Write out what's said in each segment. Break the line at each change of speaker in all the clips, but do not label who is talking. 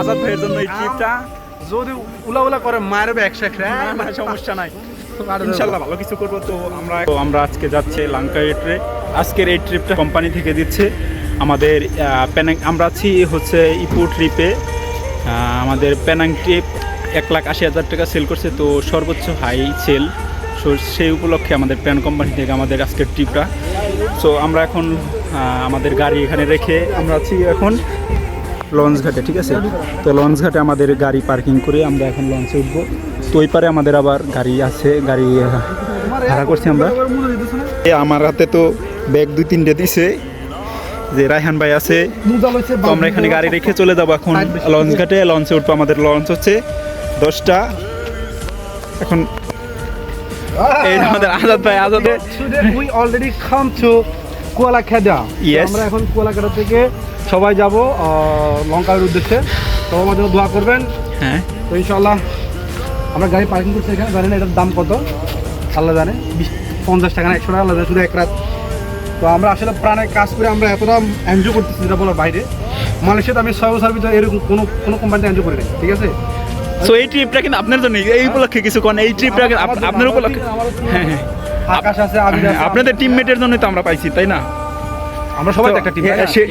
আজাদ ভাইয়ের জন্য এই ট্রিপটা।
যদি উলা করে মারবে একসাথে
না, সমস্যা নাই, ইনশাল্লাহ ভালো কিছু করবো। তো আমরা আজকে যাচ্ছি লাঙ্কাইটে। আজকের এই ট্রিপটা কোম্পানি থেকে দিচ্ছে আমাদের পেনাং। আমরা আছি হচ্ছে ইপো ট্রিপে। আমাদের পেনাং ট্রিপ 1,80,000 টাকা সেল করছে, তো সর্বোচ্চ হাই সেল। সো সেই উপলক্ষে আমাদের প্যান কোম্পানি থেকে আমাদের আজকের ট্রিপটা। সো আমরা এখন আমাদের গাড়ি এখানে রেখে আমরা আছি এখন লঞ্চ ঘাটে, ঠিক আছে। তো লঞ্চ ঘাটে আমাদের গাড়ি পার্কিং করে আমরা এখন লঞ্চে উঠবো। তো ওই পারে আমাদের আবার গাড়ি আছে, গাড়ি ভাড়া করছি আমরা। আমার হাতে তো ব্যাগ 2-3টে দিছে, যে রায়হান ভাই আছে। তো আমরা এখানে গাড়ি রেখে চলে যাবো এখন লঞ্চ ঘাটে। লঞ্চে উঠবো, আমাদের লঞ্চ হচ্ছে 10টা। এখন এই আমাদের আজাদ ভাই, আজাদে
উই অলরেডি কাম টু কুয়ালাখাদা। আমরা এখন কুয়ালাখাদা থেকে সবাই যাব লঙ্কার উদ্দেশ্যে। তো আমাদের দোয়া করবেন।
হ্যাঁ,
তো ইনশাআল্লাহ আমরা গাড়ি পার্কিং করছি এখানে। জানেন এটার দাম কত? আল্লাহ জানে, 50 টাকা না 100 টাকা, আল্লাহ জানে, শুধু এক রাত। তো আমরা আসলে প্রাণে কাজ করে আমরা এতটা এনজয় করতেছি যেটা বলার বাইরে। মালয়েশিয়াতে আমি 6 বছর ভিতরে এরকম কোনো কোম্পানিতে এনজয় করি নাই, ঠিক আছে।
সো এই ট্রিপটা কিন্তু আপনার জন্য, এই উপলক্ষে কিছু কোন এই ট্রিপটা আপনার উপলক্ষে। হ্যাঁ হ্যাঁ,
আকাশ আছে, আবির আছে,
আপনাদের টিমমেটের জন্যই তো আমরা পাইছি, তাই না?
আমরা সবাই একটা টিম।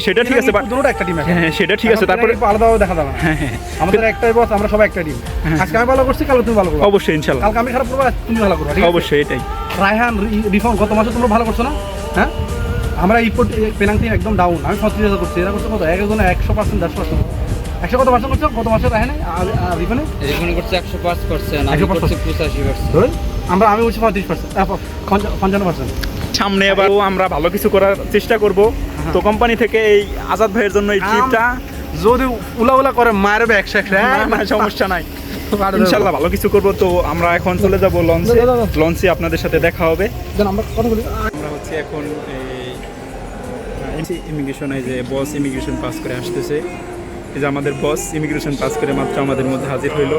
সেটা ঠিক আছে,
দুটোটা একটা টিম।
হ্যাঁ সেটা ঠিক আছে। তারপরে
আলাদাভাবে দেখা যাবে না।
হ্যাঁ হ্যাঁ,
আমাদের একটাই বস, আমরা সবাই একটা টিম। আজকে আমি ভালো করছি, কালকে তুমি ভালো করবে।
অবশ্যই ইনশাআল্লাহ।
কালকে আমি খারাপ করবো, তুমি ভালো করবে,
অবশ্যই এটাই।
রায়হান, রিফন গত মাসে তোমরা ভালো করছো না? হ্যাঁ, আমরা ইপোর্ট পেনাং থেকে একদম ডাউন। আমি 35,000 করছি, এরা করছে কত? একজনে 100%, 10%। 100 কত পার্সেন্ট করছো গত মাসে? রায়হানে রিফনে
করছে 105%, আমি করছি 85%।
আমি বলছি 35%, 55%।
সামনে এবার আমরা ভালো কিছু করার চেষ্টা করব। তো কোম্পানি থেকে এই আজাদ ভাইয়ের জন্য এই ট্রিপটা।
যদি উলা করে মারবে একসাথে,
না, সমস্যা নাই, ইনশাআল্লাহ ভালো কিছু করব। তো আমরা এখন চলে যাব লঞ্চে। লঞ্চে আপনাদের সাথে দেখা হবে।
আমরা কথা বলি।
আমরা হচ্ছে এখন ইমিগ্রেশনে, যে বস ইমিগ্রেশন পাস করে আসতেছে। এই যে আমাদের বস ইমিগ্রেশন পাস করে মাত্র আমাদের মধ্যে হাজির হইল।